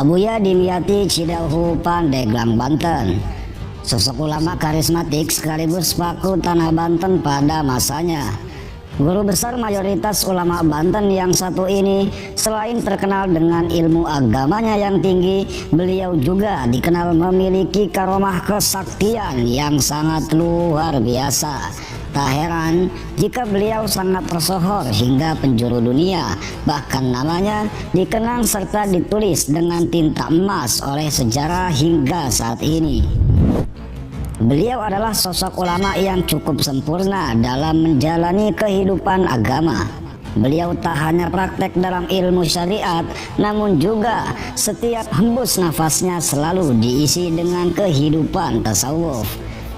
Abuya Dimyati Cidahu Pandeglang Banten, sosok ulama karismatik sekaligus paku tanah Banten pada masanya. Guru besar mayoritas ulama Banten yang satu ini selain terkenal dengan ilmu agamanya yang tinggi, beliau juga dikenal memiliki karomah kesaktian yang sangat luar biasa. Tak heran jika beliau sangat tersohor hingga penjuru dunia, bahkan namanya dikenang serta ditulis dengan tinta emas oleh sejarah hingga saat ini. Beliau adalah sosok ulama yang cukup sempurna dalam menjalani kehidupan agama. Beliau tak hanya praktek dalam ilmu syariat, namun juga setiap hembus nafasnya selalu diisi dengan kehidupan tasawuf.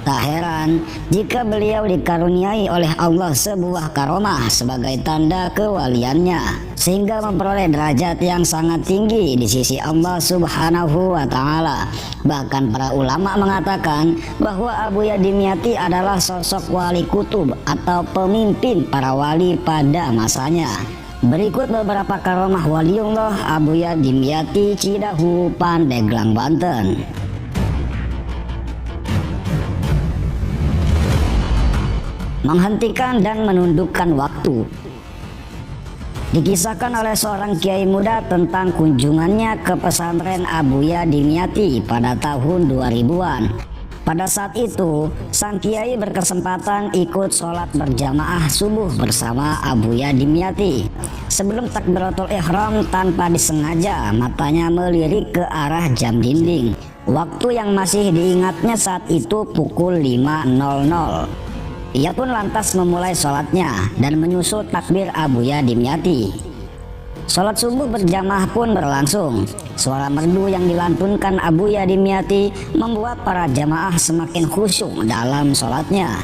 Tak heran jika beliau dikaruniai oleh Allah sebuah karomah sebagai tanda kewaliannya, sehingga memperoleh derajat yang sangat tinggi di sisi Allah Subhanahu wa Ta'ala. Bahkan para ulama mengatakan bahwa Abuya Dimyati adalah sosok wali kutub atau pemimpin para wali pada masanya. Berikut beberapa karomah waliullah Abuya Dimyati Cidahu Pandeglang Banten. Menghentikan dan menundukkan waktu. Dikisahkan oleh seorang kiai muda tentang kunjungannya ke pesantren Abuya Dimyati pada tahun 2000-an. Pada saat itu, sang kiai berkesempatan ikut sholat berjamaah subuh bersama Abuya Dimyati. Sebelum takbiratul ihram, tanpa disengaja matanya melirik ke arah jam dinding. Waktu yang masih diingatnya saat itu pukul 5.00. Ia pun lantas memulai sholatnya dan menyusul takbir Abuya Dimyati. Sholat subuh berjamaah pun berlangsung. Suara merdu yang dilantunkan Abuya Dimyati membuat para jamaah semakin khusyuk dalam sholatnya.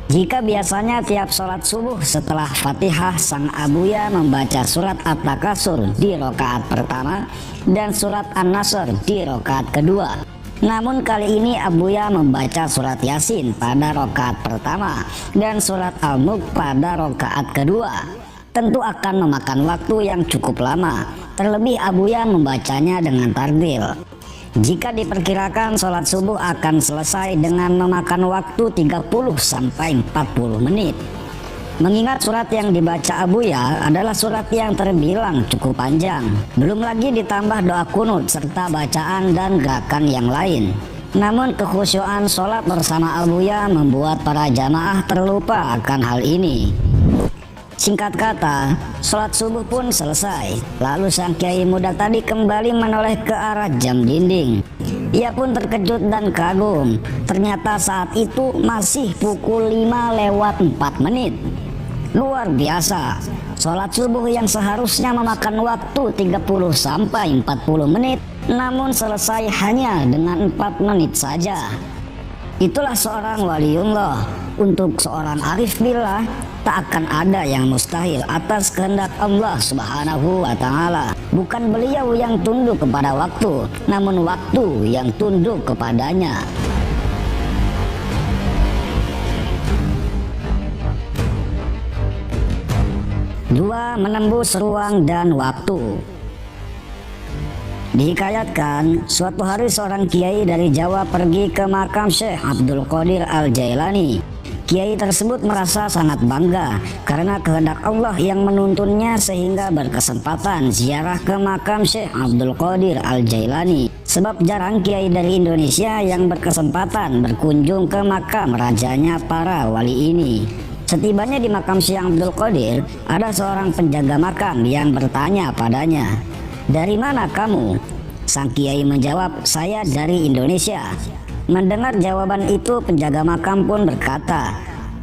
Jika biasanya tiap sholat subuh setelah Fatihah, sang Abuya membaca surat At-Takasur di rakaat pertama dan surat An-Nasr di rakaat kedua. Namun kali ini Abuya membaca surat Yasin pada rakaat pertama dan surat Al-Mulk pada rakaat kedua. Tentu akan memakan waktu yang cukup lama, terlebih Abuya membacanya dengan tartil. Jika diperkirakan sholat subuh akan selesai dengan memakan waktu 30 sampai 40 menit. Mengingat surat yang dibaca Abuya adalah surat yang terbilang cukup panjang, belum lagi ditambah doa kunut serta bacaan dan gerakan yang lain. Namun kekhusyuan sholat bersama Abuya membuat para jamaah terlupa akan hal ini. Singkat kata, sholat subuh pun selesai. Lalu sang kiai muda tadi kembali menoleh ke arah jam dinding. Ia pun terkejut dan kagum. Ternyata saat itu masih pukul 5:04. Luar biasa, sholat subuh yang seharusnya memakan waktu 30 sampai 40 menit, namun selesai hanya dengan 4 menit saja. Itulah seorang waliullah. Untuk seorang arif billah, tak akan ada yang mustahil atas kehendak Allah Subhanahu wa Ta'ala. Bukan beliau yang tunduk kepada waktu, namun waktu yang tunduk kepadanya. 2. Menembus ruang dan waktu. Dihikayatkan, suatu hari seorang kiai dari Jawa pergi ke makam Syekh Abdul Qadir Al-Jailani. Kiai tersebut merasa sangat bangga karena kehendak Allah yang menuntunnya sehingga berkesempatan ziarah ke makam Syekh Abdul Qadir Al-Jailani. Sebab jarang kiai dari Indonesia yang berkesempatan berkunjung ke makam rajanya para wali ini. Setibanya di makam Syekh Abdul Qadir, ada seorang penjaga makam yang bertanya padanya, "Dari mana kamu?" Sang kiai menjawab, "Saya dari Indonesia." Mendengar jawaban itu, penjaga makam pun berkata,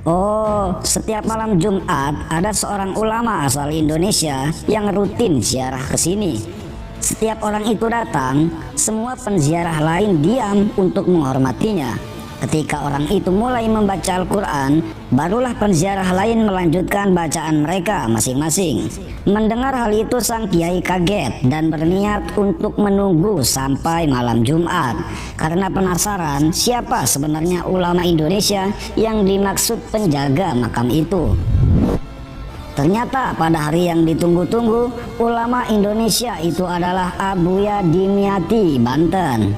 "Oh, setiap malam Jumat ada seorang ulama asal Indonesia yang rutin ziarah ke sini. Setiap orang itu datang, semua penziarah lain diam untuk menghormatinya. Ketika orang itu mulai membaca Al-Quran, barulah penziarah lain melanjutkan bacaan mereka masing-masing." Mendengar hal itu, sang kiai kaget dan berniat untuk menunggu sampai malam Jumat karena penasaran siapa sebenarnya ulama Indonesia yang dimaksud penjaga makam itu. Ternyata pada hari yang ditunggu-tunggu ulama Indonesia itu adalah Abuya Dimyati, Banten.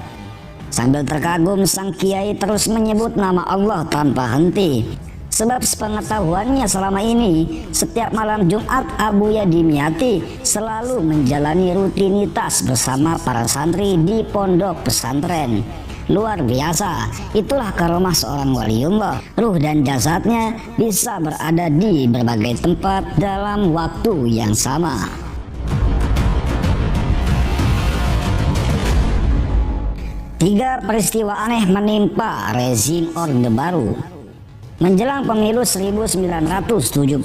Sambil terkagum, sang kiai terus menyebut nama Allah tanpa henti. Sebab sepengetahuannya selama ini, setiap malam Jumat Abuya Dimyati selalu menjalani rutinitas bersama para santri di pondok pesantren. Luar biasa, itulah karomah seorang waliullah. Ruh dan jasadnya bisa berada di berbagai tempat dalam waktu yang sama. Tiga peristiwa aneh menimpa rezim Orde Baru. Menjelang pemilu 1977,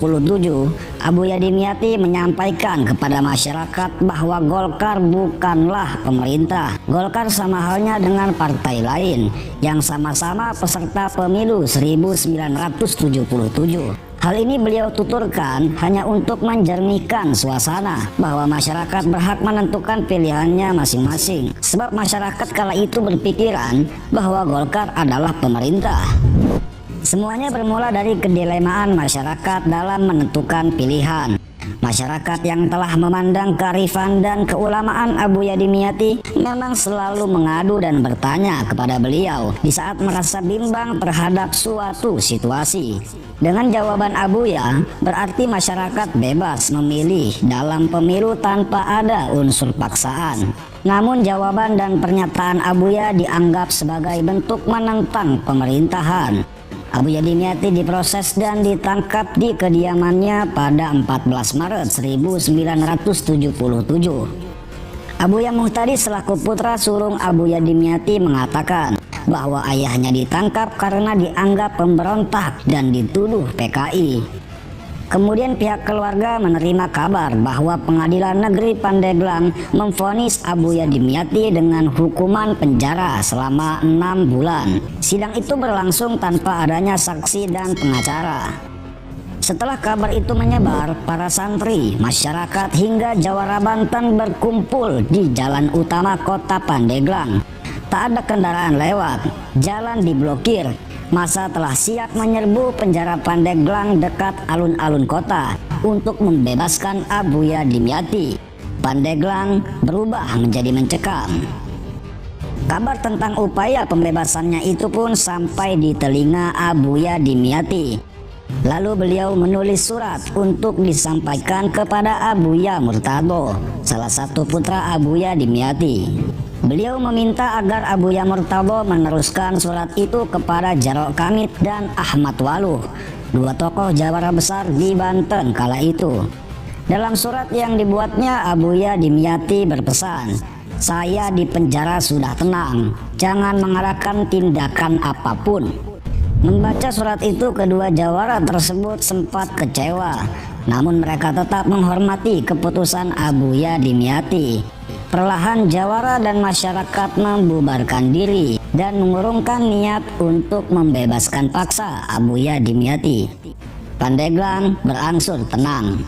Abuya Dimyati menyampaikan kepada masyarakat bahwa Golkar bukanlah pemerintah. Golkar sama halnya dengan partai lain yang sama-sama peserta pemilu 1977. Hal ini beliau tuturkan hanya untuk menjernihkan suasana bahwa masyarakat berhak menentukan pilihannya masing-masing. Sebab masyarakat kala itu berpikiran bahwa Golkar adalah pemerintah. Semuanya bermula dari kedilemaan masyarakat dalam menentukan pilihan. Masyarakat yang telah memandang kearifan dan keulamaan Abuya Dimyati memang selalu mengadu dan bertanya kepada beliau di saat merasa bimbang terhadap suatu situasi. Dengan jawaban Abuya, berarti masyarakat bebas memilih dalam pemilu tanpa ada unsur paksaan. Namun jawaban dan pernyataan Abuya dianggap sebagai bentuk menentang pemerintahan. Abuya Dimyati diproses dan ditangkap di kediamannya pada 14 Maret 1977. Abuya Muhtadi selaku putra sulung Abuya Dimyati mengatakan bahwa ayahnya ditangkap karena dianggap pemberontak dan dituduh PKI. Kemudian pihak keluarga menerima kabar bahwa Pengadilan Negeri Pandeglang memvonis Abuya Dimyati dengan hukuman penjara selama 6 bulan. Sidang itu berlangsung tanpa adanya saksi dan pengacara. Setelah kabar itu menyebar, para santri, masyarakat hingga Jawara Banten berkumpul di jalan utama kota Pandeglang. Tak ada kendaraan lewat, jalan diblokir. Masa telah siap menyerbu penjara Pandeglang dekat alun-alun kota untuk membebaskan Abuya Dimyati. Pandeglang berubah menjadi mencekam. Kabar tentang upaya pembebasannya itu pun sampai di telinga Abuya Dimyati. Lalu beliau menulis surat untuk disampaikan kepada Abuya Murtado, salah satu putra Abuya Dimyati. Beliau meminta agar Abuya Murtado meneruskan surat itu kepada Jarok Kamit dan Ahmad Waluh, dua tokoh jawara besar di Banten kala itu. Dalam surat yang dibuatnya, Abuya Dimyati berpesan, "Saya di penjara sudah tenang, jangan mengarahkan tindakan apapun." Membaca surat itu, kedua jawara tersebut sempat kecewa, namun mereka tetap menghormati keputusan Abuya Dimyati. Perlahan jawara dan masyarakat membubarkan diri dan mengurungkan niat untuk membebaskan paksa Abuya Dimyati. Pandeglang berangsur tenang.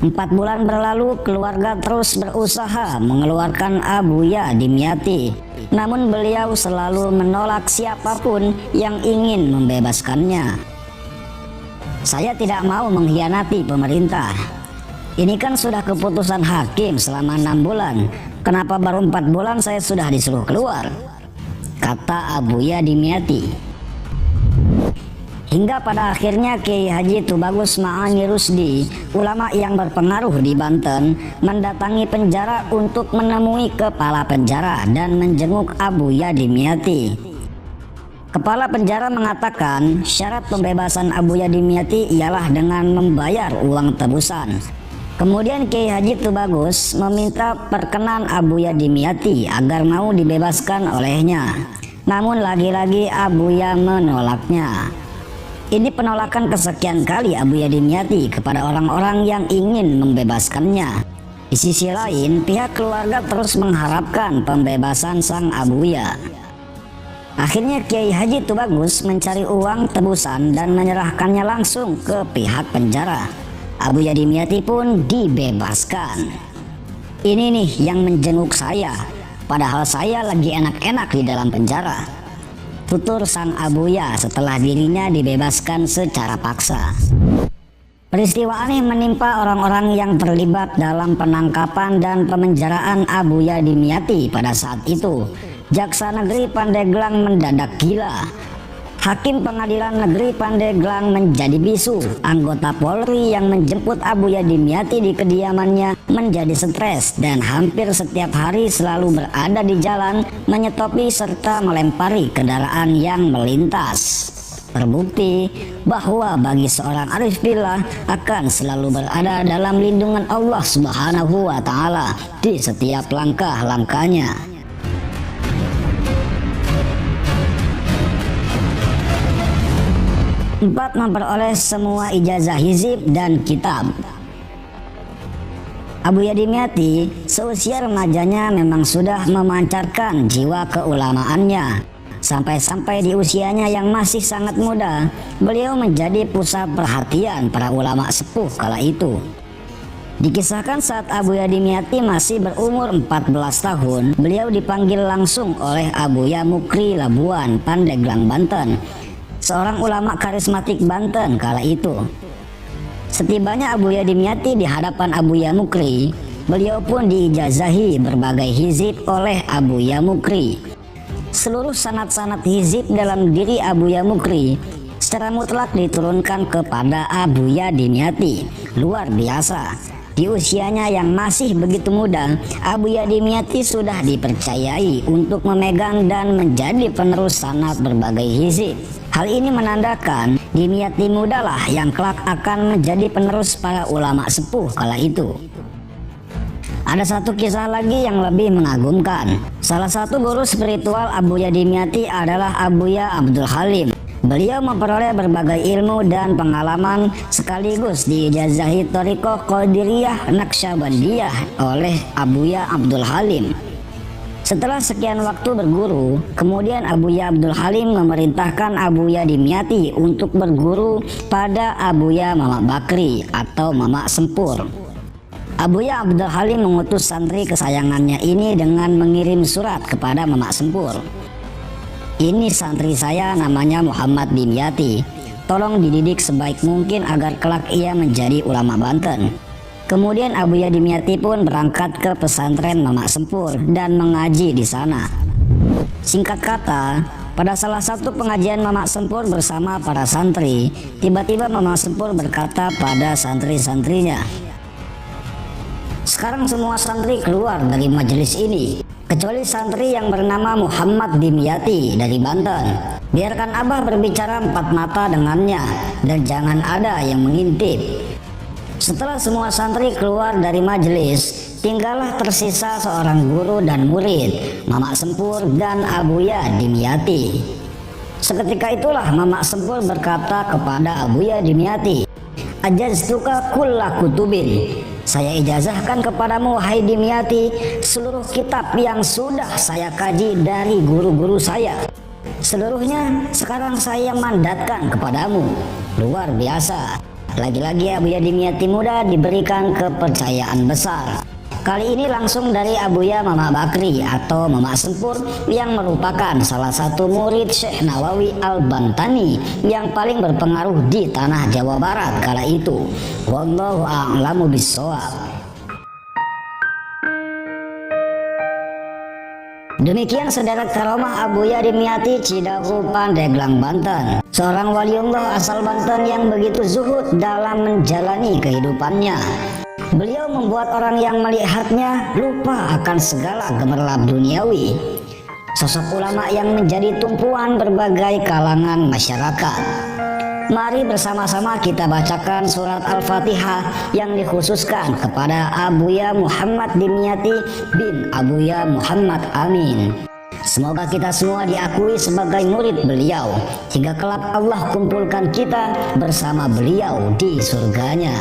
4 bulan berlalu, keluarga terus berusaha mengeluarkan Abuya Dimyati. Namun beliau selalu menolak siapapun yang ingin membebaskannya. "Saya tidak mau mengkhianati pemerintah. Ini kan sudah keputusan hakim selama 6 bulan. Kenapa baru 4 bulan saya sudah disuruh keluar?" kata Abuya Dimyati. Hingga pada akhirnya Kiai Haji Tubagus Ma'ani Rusdi, ulama yang berpengaruh di Banten, mendatangi penjara untuk menemui kepala penjara dan menjenguk Abuya Dimyati. Kepala penjara mengatakan syarat pembebasan Abuya Dimyati ialah dengan membayar uang tebusan. Kemudian Kiai Haji Tubagus meminta perkenan Abuya Dimyati agar mau dibebaskan olehnya. Namun lagi-lagi Abuya menolaknya. Ini penolakan kesekian kali Abuya Dimyati kepada orang-orang yang ingin membebaskannya. Di sisi lain, pihak keluarga terus mengharapkan pembebasan sang Abuya. Akhirnya Kiai Haji Tubagus mencari uang tebusan dan menyerahkannya langsung ke pihak penjara. Abuya Dimyati pun dibebaskan. "Ini nih yang menjenguk saya, padahal saya lagi enak-enak di dalam penjara," tutur sang Abuya setelah dirinya dibebaskan secara paksa. Peristiwa aneh menimpa orang-orang yang terlibat dalam penangkapan dan pemenjaraan Abuya Dimyati pada saat itu. Jaksa Negeri Pandeglang mendadak gila. Hakim Pengadilan Negeri Pandeglang menjadi bisu. Anggota Polri yang menjemput Abuya Dimyati di kediamannya menjadi stres dan hampir setiap hari selalu berada di jalan, menyetopi serta melempari kendaraan yang melintas. Terbukti bahwa bagi seorang arif billah akan selalu berada dalam lindungan Allah Subhanahu wa Ta'ala di setiap langkah-langkahnya. 4. Memperoleh semua ijazah hizib dan kitab. Abuya Dimyati seusia remajanya memang sudah memancarkan jiwa keulamaannya. Sampai-sampai di usianya yang masih sangat muda, beliau menjadi pusat perhatian para ulama sepuh kala itu. Dikisahkan saat Abuya Dimyati masih berumur 14 tahun, beliau dipanggil langsung oleh Abuya Mukri Labuan, Pandeglang, Banten, seorang ulama karismatik Banten kala itu. Setibanya Abuya Dimyati di hadapan Abuya Mukri, beliau pun diijazahi berbagai hizib oleh Abuya Mukri. Seluruh sanad-sanad hizib dalam diri Abuya Mukri secara mutlak diturunkan kepada Abuya Dimyati. Luar biasa, di usianya yang masih begitu muda, Abuya Dimyati sudah dipercayai untuk memegang dan menjadi penerus sanad berbagai hizib. Hal ini menandakan Dimyati mudalah yang kelak akan menjadi penerus para ulama sepuh kala itu. Ada satu kisah lagi yang lebih mengagumkan. Salah satu guru spiritual Abuya Dimyati adalah Abuya Abdul Halim. Beliau memperoleh berbagai ilmu dan pengalaman sekaligus diijazahi Thariqah Qadiriyah Naqsyabandiyah oleh Abuya Abdul Halim. Setelah sekian waktu berguru, kemudian Abuya Abdul Halim memerintahkan Abuya Dimyati untuk berguru pada Abuya Mamak Bakri atau Mamak Sempur. Abuya Abdul Halim mengutus santri kesayangannya ini dengan mengirim surat kepada Mamak Sempur. Ini santri saya namanya Muhammad Dimyati. Tolong dididik sebaik mungkin agar kelak ia menjadi ulama Banten. Kemudian Abuya Dimyati pun berangkat ke pesantren Mamak Sempur dan mengaji di sana. Singkat kata, pada salah satu pengajian Mamak Sempur bersama para santri, tiba-tiba Mamak Sempur berkata pada santri-santrinya, "Sekarang semua santri keluar dari majelis ini, kecuali santri yang bernama Muhammad Dimyati dari Banten. Biarkan Abah berbicara empat mata dengannya dan jangan ada yang mengintip." Setelah semua santri keluar dari majelis, tinggallah tersisa seorang guru dan murid, Mamak Sempur dan Abuya Dimyati. Seketika itulah Mamak Sempur berkata kepada Abuya Dimyati, "Ajaztuka kulla kutubin." Saya ijazahkan kepadamu, wahai Dimyati, seluruh kitab yang sudah saya kaji dari guru-guru saya. Seluruhnya sekarang saya mandatkan kepadamu. Luar biasa. Lagi-lagi Abuya Dimyati muda diberikan kepercayaan besar. Kali ini langsung dari Abuya Mamak Bakri atau Mamak Sempur yang merupakan salah satu murid Syekh Nawawi Al-Bantani yang paling berpengaruh di tanah Jawa Barat kala itu. Wallahu a'lamu bissawab. Demikian sederet karomah Abuya Dimyati Cidahu, Pandeglang, Banten. Seorang waliullah asal Banten yang begitu zuhud dalam menjalani kehidupannya. Beliau membuat orang yang melihatnya lupa akan segala gemerlap duniawi. Sosok ulama yang menjadi tumpuan berbagai kalangan masyarakat. Mari bersama-sama kita bacakan surat Al-Fatihah yang dikhususkan kepada Abuya Muhammad Dimyati bin Abuya Muhammad Amin. Semoga kita semua diakui sebagai murid beliau, hingga kelak Allah kumpulkan kita bersama beliau di surganya.